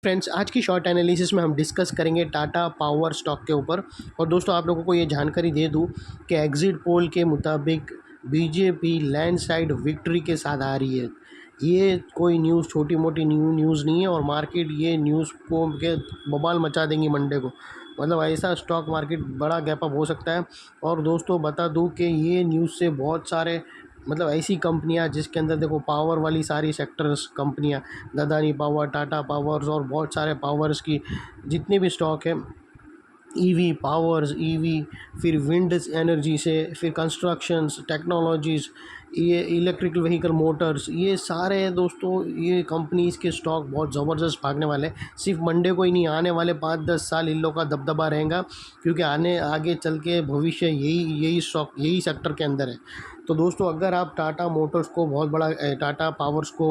Friends, आज की short analysis में हम डिस्कस करेंगे टाटा पावर स्टॉक के ऊपर। और दोस्तों, आप लोगों को ये जानकारी दे दूं कि एग्जिट पोल के मुताबिक बीजेपी लैंडस्लाइड विक्ट्री के साथ आ रही है। ये कोई न्यूज़ छोटी मोटी न्यूज़ नहीं है और मार्केट ये न्यूज़ को के बवाल मचा देंगी मंडे को। मतलब ऐसा स्टॉक मार्केट बड़ा गैप अप हो सकता है। और दोस्तों, बता दूं कि ये न्यूज़ से बहुत सारे मतलब ऐसी कंपनियां जिसके अंदर देखो पावर वाली सारी सेक्टर्स कंपनियां, अदानी पावर, टाटा पावर्स और बहुत सारे पावर्स की जितनी भी स्टॉक है, ईवी पावर्स, ईवी, फिर विंड एनर्जी से, फिर कंस्ट्रक्शंस टेक्नोलॉजीज़, ये इलेक्ट्रिकल व्हीकल मोटर्स, ये सारे हैं दोस्तों। ये कंपनीज़ के स्टॉक बहुत ज़बरदस्त भागने वाले हैं। सिर्फ मंडे को ही नहीं, आने वाले 5-10 साल इन लोगों का दबदबा रहेगा, क्योंकि आगे चल के भविष्य यही स्टॉक यही सेक्टर के अंदर है। तो दोस्तों, अगर आप टाटा मोटर्स को टाटा पावर्स को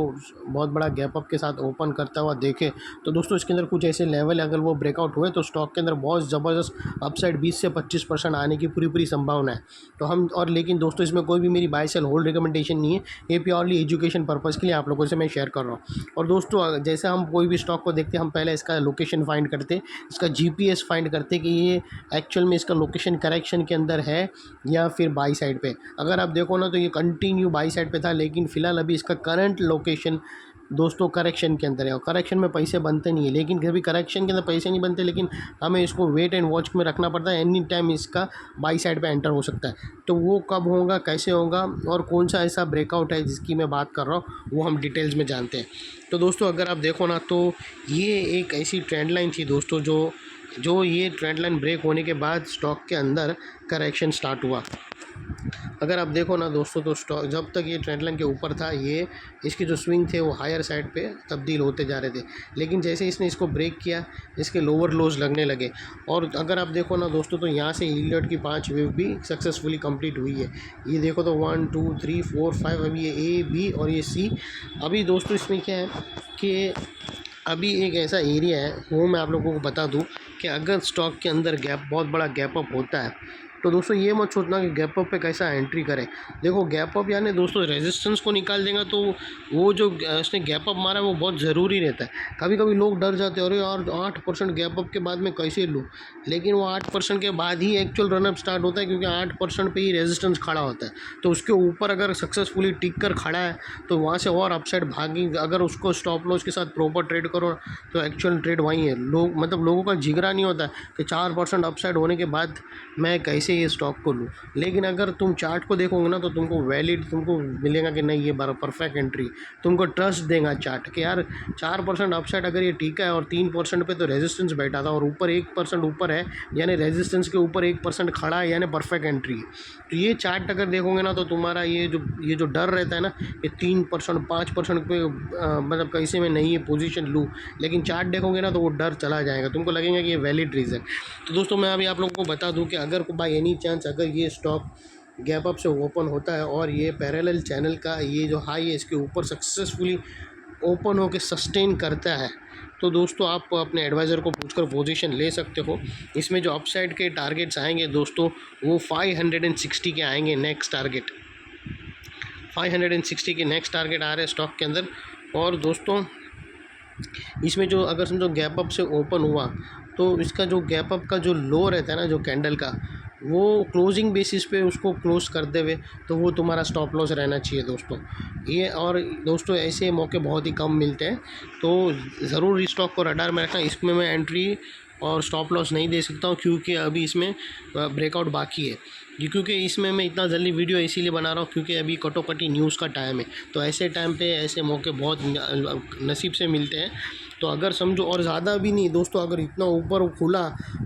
बहुत बड़ा गैप अप के साथ ओपन करता हुआ देखें, तो दोस्तों इसके अंदर कुछ ऐसे लेवल अगर वो ब्रेकआउट हुए तो स्टॉक के अंदर बहुत ज़बरदस्त अपसाइड 20 से 25% आने की पूरी संभावना है। तो हम और लेकिन दोस्तों, इसमें कोई भी मेरी बाय सेल होल्ड रिकमेंडेशन नहीं है, ये प्योरली एजुकेशन पर्पज़ के लिए आप लोगों से मैं शेयर कर रहा हूँ। और दोस्तों, जैसे हम कोई भी स्टॉक को देखते हैं, हम पहले इसका लोकेशन फाइंड करते, इसका जीपीएस फाइंड करते कि ये एक्चुअल में इसका लोकेशन करेक्शन के अंदर है या फिर बाई साइड पे। अगर आप देखो ना, तो ये कंटिन्यू बाई साइड पे था, लेकिन फ़िलहाल अभी इसका करंट लोकेशन दोस्तों करेक्शन के अंदर है। और करेक्शन में पैसे बनते नहीं है, लेकिन कभी करेक्शन के अंदर पैसे नहीं बनते, लेकिन हमें इसको वेट एंड वॉच में रखना पड़ता है। एनी टाइम इसका बाई साइड पे एंटर हो सकता है। तो वो कब होगा, कैसे होगा और कौन सा ऐसा ब्रेकआउट है जिसकी मैं बात कर रहा हूँ, वो हम डिटेल्स में जानते हैं। तो दोस्तों, अगर आप देखो ना, तो ये एक ऐसी ट्रेंड लाइन थी दोस्तों, जो ये ट्रेंड लाइन ब्रेक होने के बाद स्टॉक के अंदर करेक्शन स्टार्ट हुआ। अगर आप देखो ना दोस्तों, तो स्टॉक जब तक ये ट्रेंड लाइन के ऊपर था, ये इसके जो स्विंग थे वो हायर साइड पे तब्दील होते जा रहे थे। लेकिन जैसे इसने इसको ब्रेक किया, इसके लोअर लोज लगने लगे। और अगर आप देखो ना दोस्तों, तो यहाँ से इलियट की 5 वेव भी सक्सेसफुली कंप्लीट हुई है। ये देखो तो 1 2 3 4 5, अभी ये ए बी और ये सी। अभी दोस्तों इसमें क्या है कि अभी एक ऐसा एरिया है, वो मैं आप लोगों को बता दूं कि अगर स्टॉक के अंदर बहुत बड़ा गैप अप होता है, तो दोस्तों ये मत सोचना कि गैप अप पे कैसा एंट्री करें। देखो, गैप अप यानी दोस्तों रेजिस्टेंस को निकाल देगा, तो वो जो उसने गैप अप मारा है वो बहुत ज़रूरी रहता है। कभी कभी लोग डर जाते हैं, अरे यार 8% गैप अप के बाद मैं कैसे लूँ, लेकिन वो 8% के बाद ही एक्चुअल रनअप स्टार्ट होता है, क्योंकि 8% पे ही रेजिस्टेंस खड़ा होता है। तो उसके ऊपर अगर सक्सेसफुली टिक कर खड़ा है, तो वहाँ से और अपसाइड भागी। अगर उसको स्टॉप लॉस के साथ प्रॉपर ट्रेड करो, तो एक्चुअल ट्रेड वहीं है। लोगों का जिगरा नहीं होता कि 4% अपसाइड होने के बाद मैं कैसे ये स्टॉक को लूँ। लेकिन अगर तुम चार्ट को देखोगे ना, तो तुमको मिलेगा कि नहीं, ये परफेक्ट एंट्री। तुमको ट्रस्ट देगा चार्ट कि यार 4% अपसाइड अगर ये ठीक है, और 3% पे तो रेजिस्टेंस बैठा था, और ऊपर 1% ऊपर है, यानी रेजिस्टेंस के ऊपर 1% खड़ा है, यानी परफेक्ट एंट्री है। तो ये चार्ट अगर देखोगे ना, तो तुम्हारा ये जो डर रहता है ना, ये 3% 5% पे मतलब कैसे मैं नहीं ये पोजीशन लूँ, लेकिन चार्ट देखोगे ना, तो वो डर चला जाएगा, तुमको लगेगा कि ये वैलिड रीज़न। तो दोस्तों, मैं अभी आप लोगों को बता दूं कि अगर बाय एनी चांस अगर ये स्टॉक गैप अप से ओपन होता है और ये पैरेलल चैनल का ये जो हाई है, इसके ऊपर सक्सेसफुली ओपन होकर सस्टेन करता है, तो दोस्तों आप अपने एडवाइज़र को पूछकर पोजीशन ले सकते हो। इसमें जो अपसाइड के टारगेट्स आएंगे दोस्तों, वो 560 के आएंगे। नेक्स्ट टारगेट 560 के नेक्स्ट टारगेट आ रहे हैं स्टॉक के अंदर। और दोस्तों, इसमें जो अगर समझो गैप अप से ओपन हुआ, तो इसका जो गैप अप का जो लो रहता है ना, जो कैंडल का, वो क्लोजिंग बेसिस पे उसको क्लोज कर दे हुए, तो वो तुम्हारा स्टॉप लॉस रहना चाहिए दोस्तों। ये और दोस्तों, ऐसे मौके बहुत ही कम मिलते हैं, तो ज़रूर इस स्टॉक को रडार में रखना। इसमें मैं एंट्री और स्टॉप लॉस नहीं दे सकता हूँ, क्योंकि अभी इसमें ब्रेकआउट बाकी है। क्योंकि इसमें मैं इतना जल्दी वीडियो इसीलिए बना रहा हूँ, क्योंकि अभी कटोकटी न्यूज़ का टाइम है। तो ऐसे टाइम पे ऐसे मौके बहुत नसीब से मिलते हैं। तो अगर समझो, और ज़्यादा भी नहीं दोस्तों, अगर इतना ऊपर खुला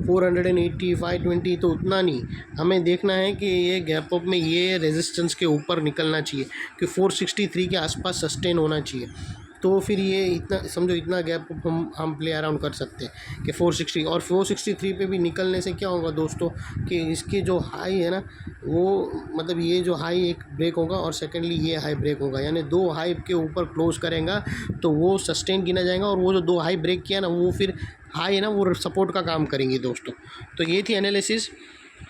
480 520, तो उतना नहीं, हमें देखना है कि ये गैप अप में ये रेजिस्टेंस के ऊपर निकलना चाहिए, कि 463 के आसपास सस्टेन होना चाहिए। तो फिर ये इतना समझो, इतना गैप हम प्ले अराउंड कर सकते हैं कि 460 और 463 पे भी निकलने से क्या होगा दोस्तों, कि इसके जो हाई है ना, वो मतलब ये जो हाई एक ब्रेक होगा, और सेकेंडली ये हाई ब्रेक होगा, यानी 2 हाई के ऊपर क्लोज करेगा, तो वो सस्टेन गिना जाएगा। और वो जो 2 हाई ब्रेक किया ना, वो फिर हाई है ना, वो सपोर्ट का काम करेंगे दोस्तों। तो ये थी एनालिसिस।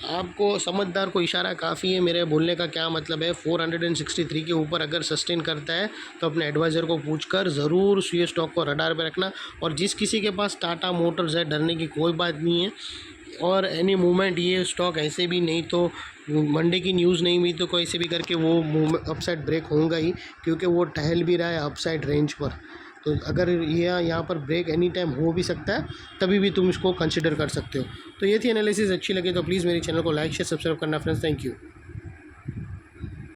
आपको समझदार को इशारा काफ़ी है। मेरे बोलने का क्या मतलब है, 463 के ऊपर अगर सस्टेन करता है तो अपने एडवाइज़र को पूछकर ज़रूर ये स्टॉक को रडार पे रखना। और जिस किसी के पास टाटा मोटर्स है, डरने की कोई बात नहीं है। और एनी मूवमेंट ये स्टॉक ऐसे भी नहीं तो मंडे की न्यूज़ नहीं हुई तो कैसे भी करके वो अपसाइड ब्रेक होगा ही, क्योंकि वो टहल भी रहा है अपसाइड रेंज पर। तो अगर ये यहाँ पर ब्रेक एनी टाइम हो भी सकता है, तभी भी तुम इसको कंसिडर कर सकते हो। तो ये थी एनालिसिस। अच्छी लगे तो प्लीज़ मेरे चैनल को लाइक शेयर सब्सक्राइब करना फ्रेंड्स। Thank you.